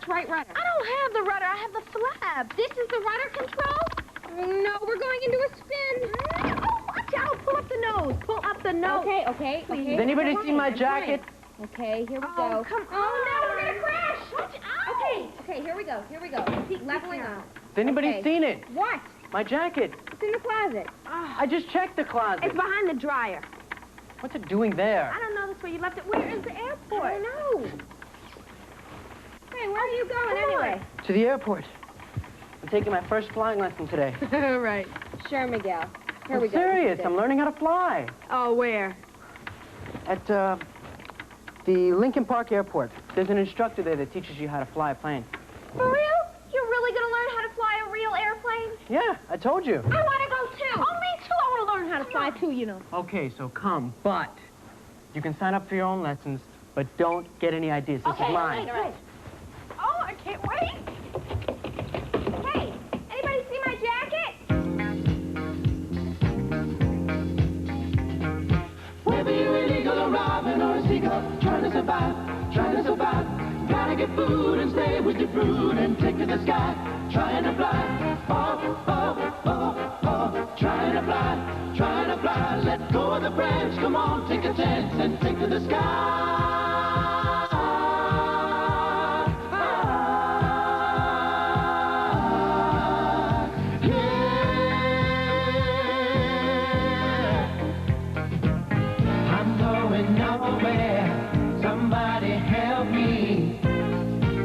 That's right rudder. I don't have the rudder. I have the flap. This is the rudder control? No, we're going into a spin. Oh, watch out. Pull up the nose. Pull up the nose. Okay. Does anybody see my jacket? Okay, here we Oh, go. come on. Oh, no, we're going to crash. Watch out. Okay, here we go. Keep leveling off. Has anybody seen it? What? My jacket. It's in the closet. I just checked the closet. It's behind the dryer. What's it doing there? I don't know. That's where you left it. Where is the airport? I don't know. Hey, where are you going anyway? To the airport. I'm taking my first flying lesson today. Right. Sure, Miguel. Here we I'm go. serious. I'm learning how to fly. Oh, where? At the Lincoln Park Airport. There's an instructor there that teaches you how to fly a plane. For real? You're really going to learn how to fly a real airplane? Yeah, I told you. I want to go, too. Oh, me, too. I want to learn how to fly, too, you know. Okay, so come, but you can sign up for your own lessons, but don't get any ideas. This is mine. Right. Oh, I can't wait. Hey, anybody see my jacket? Whether you're illegal or robbing or a seagull, trying to survive, gotta get food and stay with your brood and take to the sky, trying to fly, trying to fly, let go of the branch, come on, take a chance and take to the sky.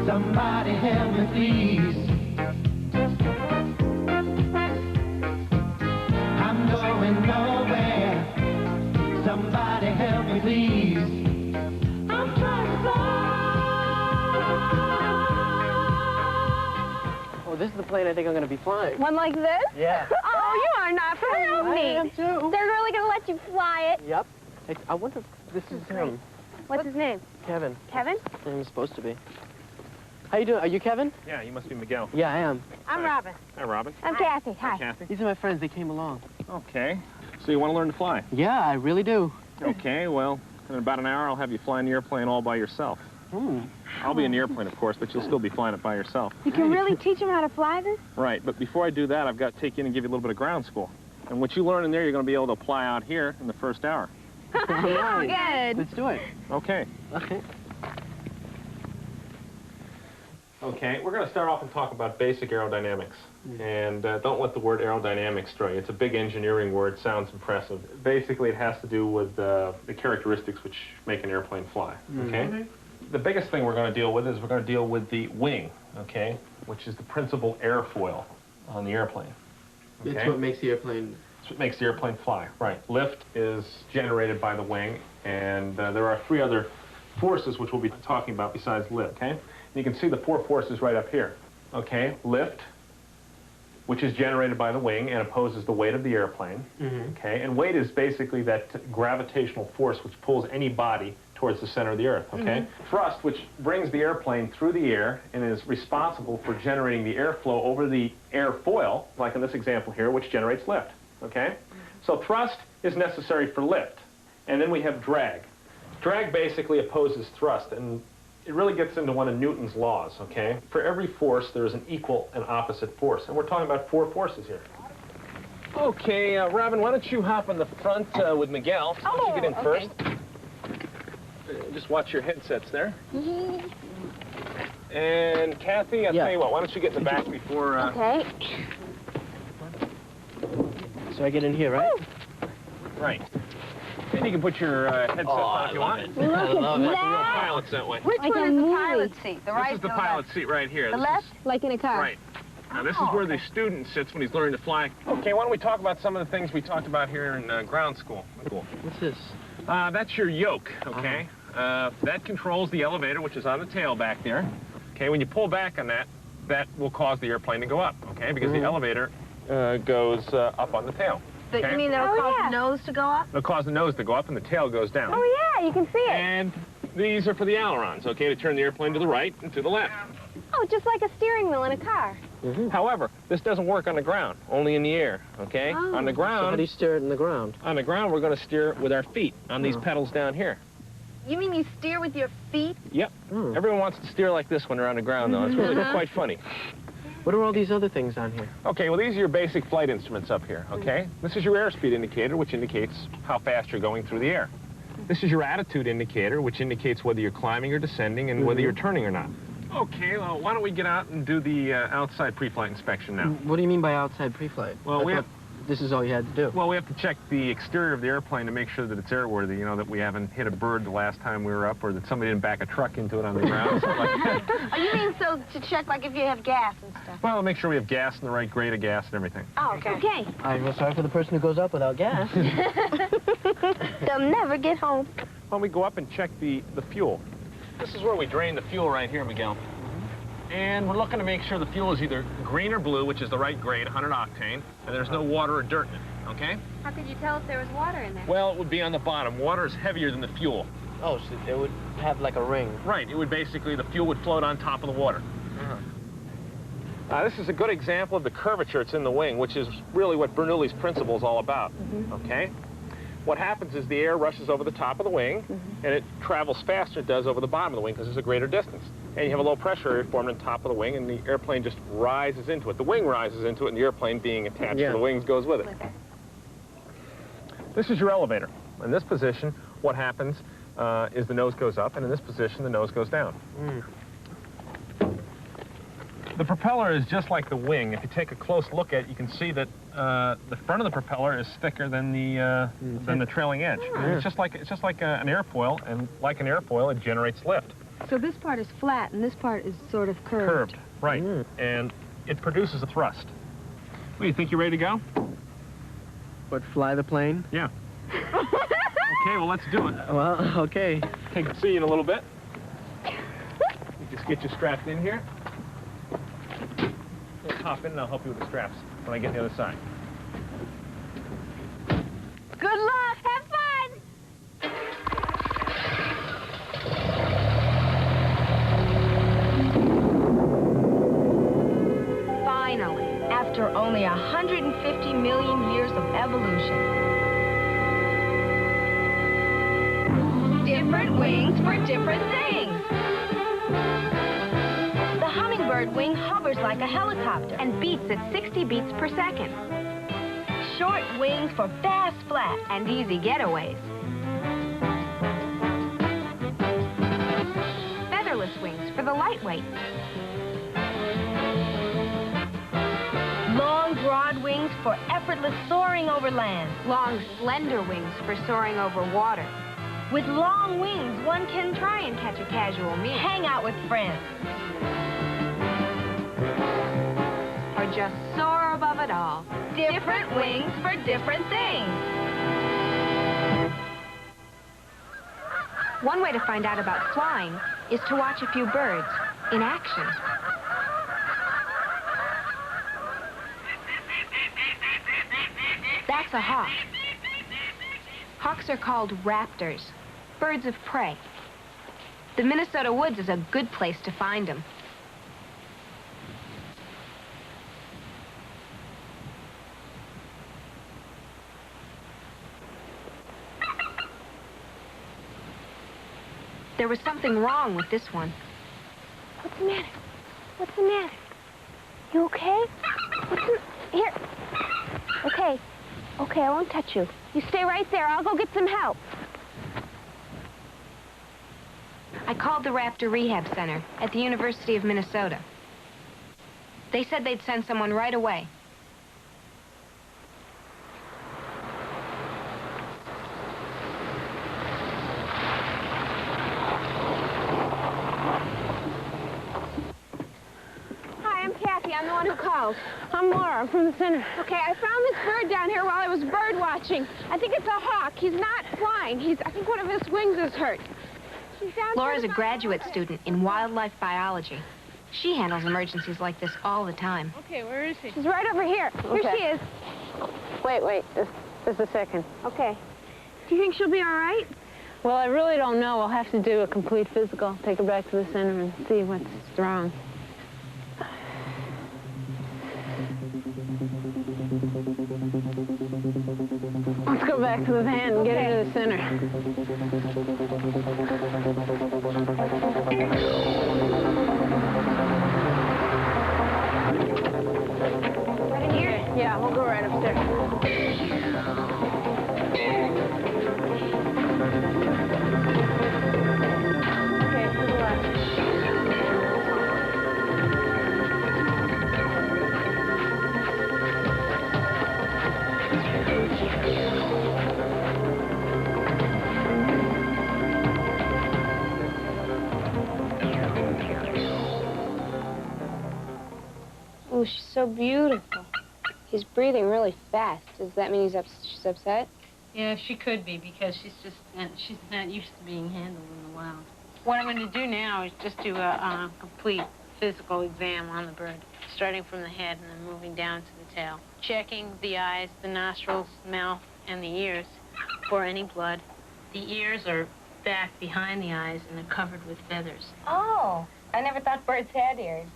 Somebody help me, please. I'm going nowhere. Somebody help me, please. I'm trying to fly. Oh, this is the plane I think I'm going to be flying. One like this? Yeah. Oh, you are not for me. I am too. They're really going to let you fly it. Yep. I wonder if this is him. What's his name? Kevin. Kevin? His name is supposed to be. How you doing? Are you Kevin? Yeah, you must be Miguel. Yeah, I am. I'm Robin. Hi, Robin. I'm Kathy. Hi, Hi. Kathy. These are my friends. They came along. Okay. So you want to learn to fly? Yeah, I really do. Okay, well, in about an hour, I'll have you fly an airplane all by yourself. I'll be in the airplane, of course, but you'll still be flying it by yourself. You can really teach them how to fly this? Right, but before I do that, I've got to take you in and give you a little bit of ground school. And what you learn in there, you're going to be able to apply out here in the first hour. All right. Good. Let's do it. Okay. Okay. Okay, we're going to start off and talk about basic aerodynamics. And don't let the word aerodynamics stray. It's a big engineering word, sounds impressive. Basically, it has to do with the characteristics which make an airplane fly, okay? The biggest thing we're going to deal with is we're going to deal with the wing, okay, which is the principal airfoil on the airplane. Okay? It's what makes the airplane... It's what makes the airplane fly, right. Lift is generated by the wing, and there are 3 other forces which we'll be talking about besides lift, okay? You can see the 4 forces right up here. Okay, lift, which is generated by the wing and opposes the weight of the airplane. Okay, and weight is basically that gravitational force which pulls any body towards the center of the earth. Okay, thrust, which brings the airplane through the air and is responsible for generating the airflow over the airfoil, like in this example here, which generates lift. Okay, so thrust is necessary for lift, and then we have drag. Drag basically opposes thrust, and it really gets into one of Newton's laws, okay? For every force, there is an equal and opposite force, and we're talking about 4 forces here. Okay, Robin, why don't you hop on the front with Miguel? Why don't you get in first? Just watch your headsets there. And Kathy, I'll tell you what, why don't you get in the back before... Okay. So I get in here, right? Right. And you can put your headset on if you want. Look at Like the real that. pilots that way. Which one is the pilot seat? The right This is the pilot seat right here. The left? Like in a car? Right. Now, this is where the student sits when he's learning to fly. Okay, why don't we talk about some of the things we talked about here in ground school. Cool. What's this? That's your yoke, okay? That controls the elevator, which is on the tail back there. Okay, when you pull back on that, that will cause the airplane to go up, okay? Because the elevator goes up on the tail. Okay? You mean that'll cause the nose to go up? It'll cause the nose to go up and the tail goes down. Oh, yeah, you can see it. And these are for the ailerons, okay, to turn the airplane to the right and to the left. Oh, just like a steering wheel in a car. However, this doesn't work on the ground, only in the air, okay? Oh. On the ground... So how do you steer it in the ground? On the ground, we're going to steer it with our feet on these pedals down here. You mean you steer with your feet? Yep. Everyone wants to steer like this when they're on the ground, though. It's really quite funny. What are all these other things on here? Okay, well, these are your basic flight instruments up here, okay? This is your airspeed indicator, which indicates how fast you're going through the air. This is your attitude indicator, which indicates whether you're climbing or descending and whether you're turning or not. Okay, well, why don't we get out and do the outside pre-flight inspection now? What do you mean by outside pre-flight? Well, this is all you had to do. Well, we have to check the exterior of the airplane to make sure that it's airworthy, you know, that we haven't hit a bird the last time we were up, or that somebody didn't back a truck into it on the ground. Like that. Oh, you mean so to check, like, if you have gas and stuff? Well, make sure we have gas and the right grade of gas and everything. Oh, okay. Okay. I feel sorry for the person who goes up without gas. They'll never get home. Well, we go up and check the fuel. This is where we drain the fuel right here, Miguel. And we're looking to make sure the fuel is either green or blue, which is the right grade, 100 octane, and there's no water or dirt in it, okay? How could you tell if there was water in there? Well, it would be on the bottom. Water is heavier than the fuel. Oh, so it would have like a ring. Right, it would basically, the fuel would float on top of the water. This is a good example of the curvature that's in the wing, which is really what Bernoulli's principle is all about, okay? What happens is the air rushes over the top of the wing, and it travels faster than it does over the bottom of the wing because there's a greater distance. And you have a low pressure area formed on top of the wing, and the airplane just rises into it. The wing rises into it, and the airplane being attached to the wings goes with it. This is your elevator. In this position, what happens is the nose goes up, and in this position, the nose goes down. The propeller is just like the wing. If you take a close look at it, you can see that the front of the propeller is thicker than the trailing edge. And it's just like an airfoil, and like an airfoil, it generates lift. So this part is flat, and this part is sort of curved. Right. And it produces a thrust. What, do you think you're ready to go? What, fly the plane? Yeah. Okay, well, let's do it. Well, okay. See you in a little bit. Just get you strapped in here. Just hop in, and I'll help you with the straps when I get to the other side. Good luck. Have fun. Finally, after only 150 million years of evolution. Different wings for different things. The hummingbird wing hovers like a helicopter and beats at 60 beats per second. Short wings for fast, flat, and easy getaways. Featherless wings for the lightweight. Long, broad wings for effortless soaring over land. Long, slender wings for soaring over water. With long wings, one can try and catch a casual meal. Hang out with friends. Or just soar above it all. Different wings for different things. One way to find out about flying is to watch a few birds in action. That's a hawk. Hawks are called raptors, birds of prey. The Minnesota woods is a good place to find them. There was something wrong with this one. What's the matter? What's the matter? You okay? Here. Okay. Okay, I won't touch you. You stay right there. I'll go get some help. I called the Raptor Rehab Center at the University of Minnesota. They said they'd send someone right away. I'm the one who called. I'm Laura. I'm from the center. Okay, I found this bird down here while I was bird watching. I think it's a hawk. He's not flying. I think one of his wings is hurt. Laura's a graduate student in wildlife biology. She handles emergencies like this all the time. Okay, where is she? She's right over here. Here she is. Wait. Just a second. Okay. Do you think she'll be all right? Well, I really don't know. We'll have to do a complete physical. Take her back to the center and see what's wrong. Let's go back to the van and get it in the center. Right in here? Yeah, we'll go right upstairs. Okay, to the left. Oh, she's so beautiful. He's breathing really fast. Does that mean she's upset? Yeah, she could be because she's not used to being handled in the wild. What I'm going to do now is just do a complete physical exam on the bird, starting from the head and then moving down to the tail. Checking the eyes, the nostrils, mouth, and the ears for any blood. The ears are back behind the eyes and they're covered with feathers. Oh, I never thought birds had ears.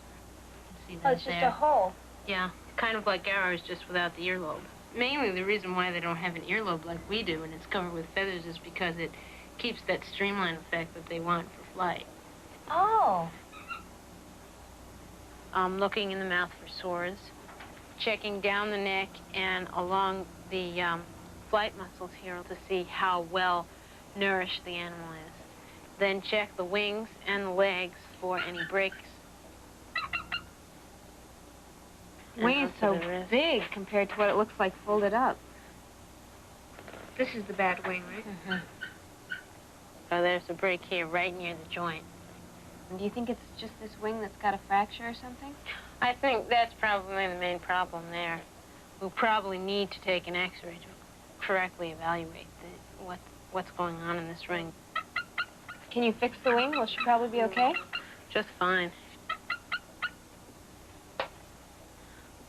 See Oh, that it's just there? a hole. Yeah, kind of like ours, just without the earlobe. Mainly the reason why they don't have an earlobe like we do and it's covered with feathers is because it keeps that streamline effect that they want for flight. Oh. Looking in the mouth for sores, checking down the neck and along the flight muscles here to see how well nourished the animal is. Then check the wings and the legs for any breaks. Wing is so big compared to what it looks like folded up. This is the bad wing, right? Mm-hmm. So there's a break here right near the joint. And do you think it's just this wing that's got a fracture or something? I think that's probably the main problem there. We'll probably need to take an x-ray to correctly evaluate what's going on in this ring. Can you fix the wing? Will she probably be okay? Just fine.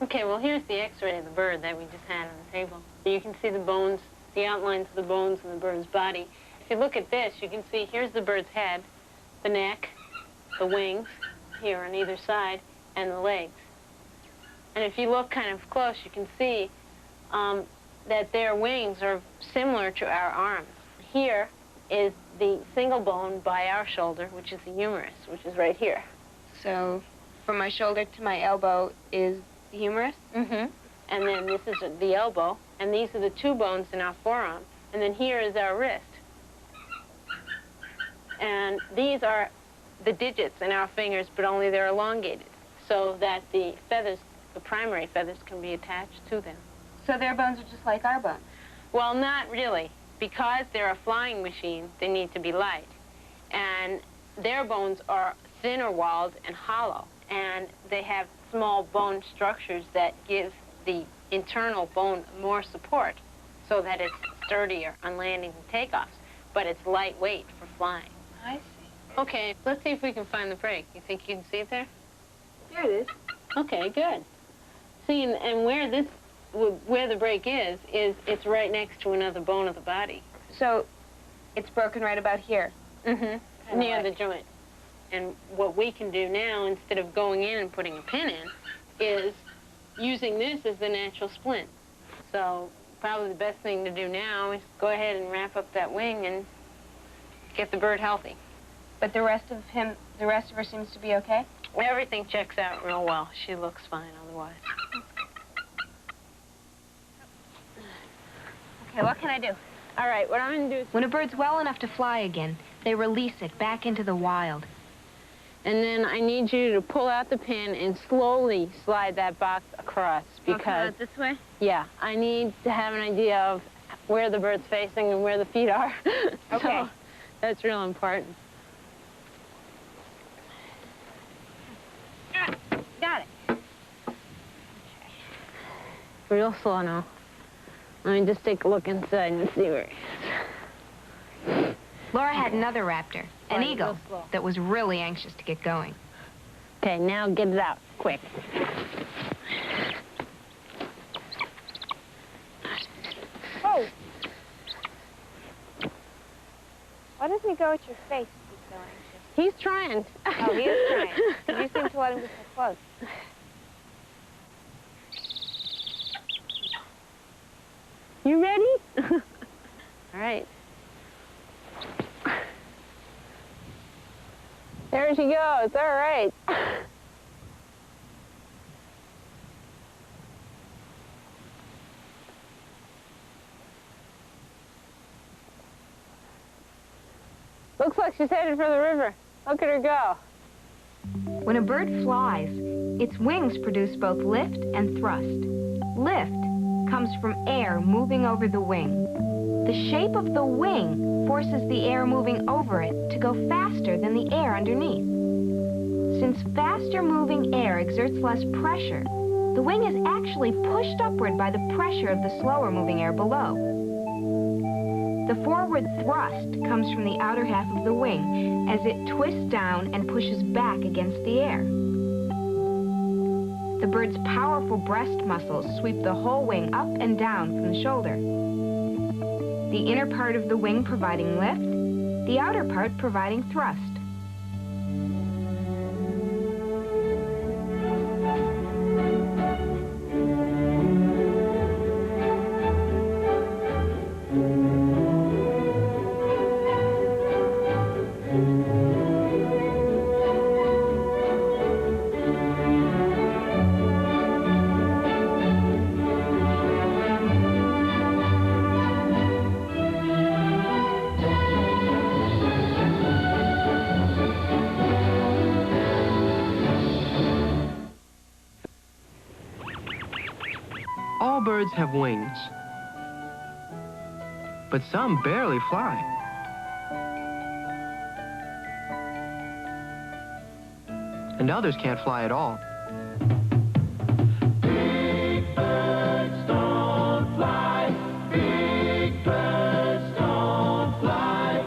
Okay, well, here's the x-ray of the bird that we just had on the table. You can see the bones, the outlines of the bones in the bird's body. If you look at this, you can see here's the bird's head, the neck, the wings, here on either side, and the legs. And if you look kind of close, you can see that their wings are similar to our arms. Here is the single bone by our shoulder, which is the humerus, which is right here. So, from my shoulder to my elbow is the humerus? Mm-hmm. And then this is the elbow, and these are the two bones in our forearm. And then here is our wrist. And these are the digits in our fingers, but only they're elongated, so that the feathers, the primary feathers, can be attached to them. So their bones are just like our bones? Well, not really. Because they're a flying machine, they need to be light. And their bones are thinner walled and hollow, and they have small bone structures that give the internal bone more support so that it's sturdier on landings and takeoffs, but it's lightweight for flying. I see. Okay, let's see if we can find the break. You think you can see it there? There it is. Okay, good. See, and where the break is it's right next to another bone of the body. So, it's broken right about here? Mm-hmm. Near the joint. And what we can do now, instead of going in and putting a pin in, is using this as the natural splint. So probably the best thing to do now is go ahead and wrap up that wing and get the bird healthy. But the rest of her seems to be okay? Everything checks out real well. She looks fine otherwise. Okay, what can I do? All right, what I'm going to do is... When a bird's well enough to fly again, they release it back into the wild. And then I need you to pull out the pin and slowly slide that box across because... this way? Yeah, I need to have an idea of where the bird's facing and where the feet are. Okay. So that's real important. Got it. Okay. Real slow now. Let me just take a look inside and see where he is. Laura had another raptor, an Right, eagle, real slow. that was really anxious to get going. Okay, now get it out, quick. Oh. Why doesn't he go at your face if he's so anxious? He's trying. Oh, he is trying. You seem to let him get so close. You ready? All right. There she goes. All right. Looks like she's headed for the river. Look at her go. When a bird flies, its wings produce both lift and thrust. Lift comes from air moving over the wing. The shape of the wing forces the air moving over it to go faster than the air underneath. Since faster moving air exerts less pressure, the wing is actually pushed upward by the pressure of the slower moving air below. The forward thrust comes from the outer half of the wing as it twists down and pushes back against the air. The bird's powerful breast muscles sweep the whole wing up and down from the shoulder. The inner part of the wing providing lift, the outer part providing thrust. All birds have wings, but some barely fly. And others can't fly at all. Big birds don't fly. Big birds don't fly.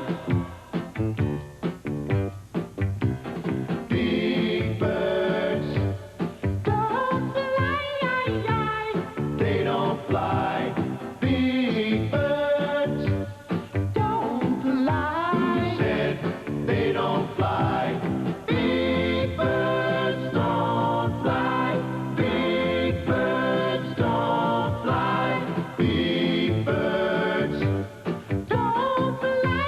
Big birds don't fly. They don't fly. Big birds don't fly. You said they don't fly. Big birds don't fly. Big birds don't fly. Big birds don't fly.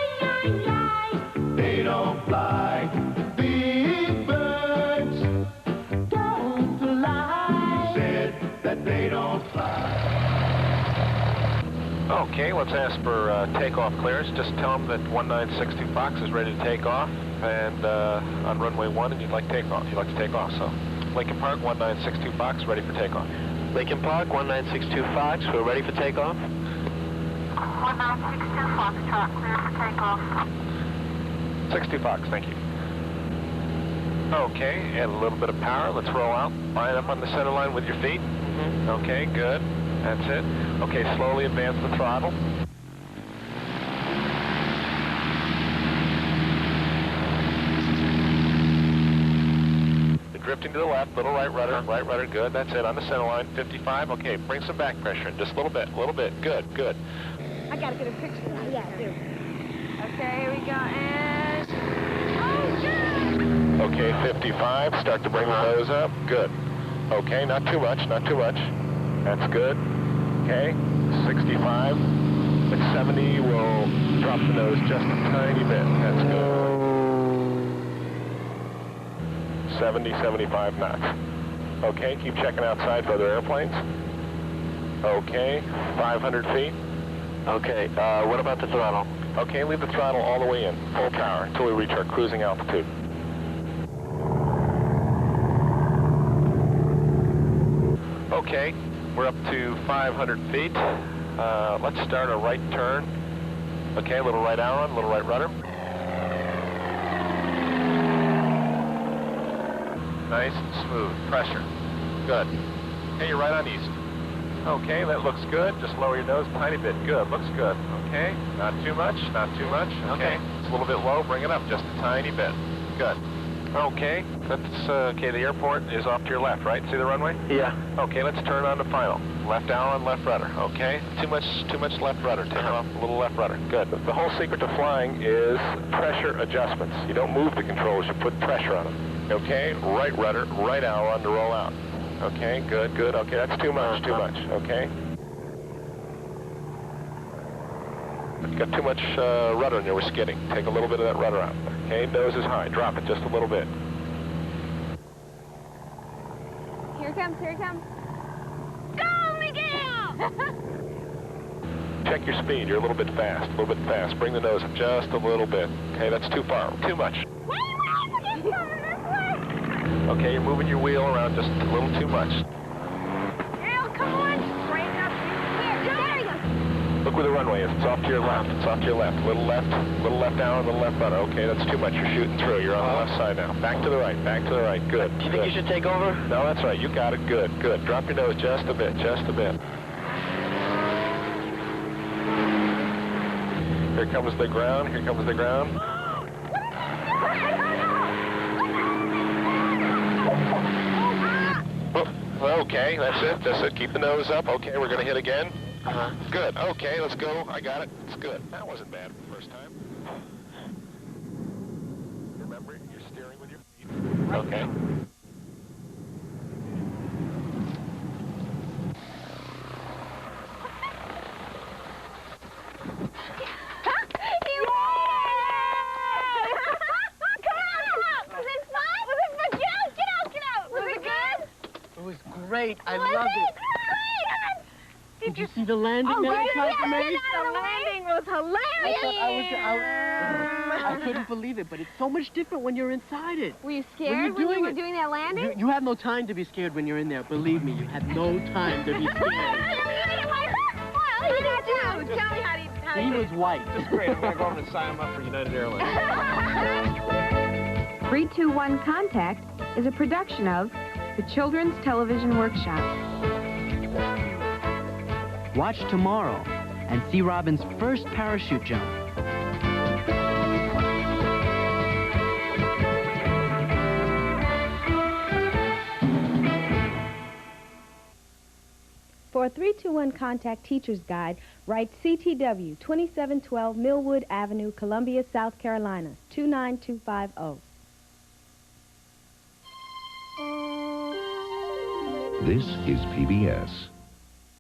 They don't fly. Big birds don't fly. You said that they don't fly. Okay, let's ask for takeoff clearance. Just tell them that 1962 Fox is ready to take off, and on runway 1, and you'd like to take off. So, Lincoln Park 1962 Fox ready for takeoff. Lincoln Park, 1962 Fox, we're ready for takeoff. 1962 Foxtrot, clear for takeoff. 62 Fox, thank you. Okay, and a little bit of power. Let's roll out. Line up on the center line with your feet. Okay, good. That's it. Okay, slowly advance the throttle. You're drifting to the left, little right rudder, good. That's it, on the center line, 55. Okay, bring some back pressure in, just a little bit, good. I gotta get a picture of that. Yeah, I do. Okay, here we go, and... Okay, 55, start to bring the nose up, good. Okay, not too much. That's good. Okay, 65. At 70, we'll drop the nose just a tiny bit. That's good. 70, 75 knots. Okay, keep checking outside for other airplanes. Okay, 500 feet. Okay, what about the throttle? Okay, leave the throttle all the way in, full power, until we reach our cruising altitude. Okay, we're up to 500 feet. Let's start a right turn. Okay, a little right aileron, a little right rudder. Nice and smooth, pressure. Good. Okay, you're right on east. Okay, that looks good. Just lower your nose a tiny bit. Good, looks good. Okay, not too much. Okay, it's a little bit low. Bring it up just a tiny bit. Good. Okay, that's okay. The airport is off to your left, right? See the runway? Yeah. Okay, let's turn on the final. Left aileron, left rudder. Okay, too much left rudder. Take off a little left rudder. Good. The whole secret to flying is pressure adjustments. You don't move the controls, you put pressure on them. Okay, right rudder, right aileron to roll out. Okay, good. Okay, that's too much. Okay. Got too much rudder in there. We're skidding. Take a little bit of that rudder out. Okay, nose is high. Drop it just a little bit. Here he comes, here he comes. Go, Miguel! Check your speed. You're a little bit fast. A little bit fast. Bring the nose up just a little bit. Okay, that's too far. Too much. He's coming this way! Okay, you're moving your wheel around just a little too much. Miguel, come on! Straighten up. Here, there he goes. Look where the runway is. It's off to your left. It's off to your left. Little left down, little left rudder. Okay, that's too much. You're shooting through. You're on the left side now. Back to the right. Back to the right. Good. Do you think you should take over? No, that's right. You got it. Good. Good. Drop your nose just a bit. Just a bit. Here comes the ground. Here comes the ground. Oh, okay, that's it. That's it. Keep the nose up. Okay, we're going to hit again. Good. Okay, let's go. I got it. It's good. That wasn't bad the first time. Remember, you're steering with your feet. Okay. Great. I loved it. Did you see the landing? Oh, that I yes, tried to yes, make? yes, the landing was hilarious. I couldn't believe it, but it's so much different when you're inside it. Were you scared when you were doing that landing? You have no time to be scared when you're in there. Believe me, you have no time to be scared. Well, he did too. Tell me how He was white. That's great. I'm going to go over and sign him up for United Airlines. 321 Contact is a production of the Children's Television Workshop. Watch tomorrow and see Robin's first parachute jump. For a 321 Contact Teacher's Guide, write CTW 2712 Millwood Avenue, Columbia, South Carolina, 29250. This is PBS.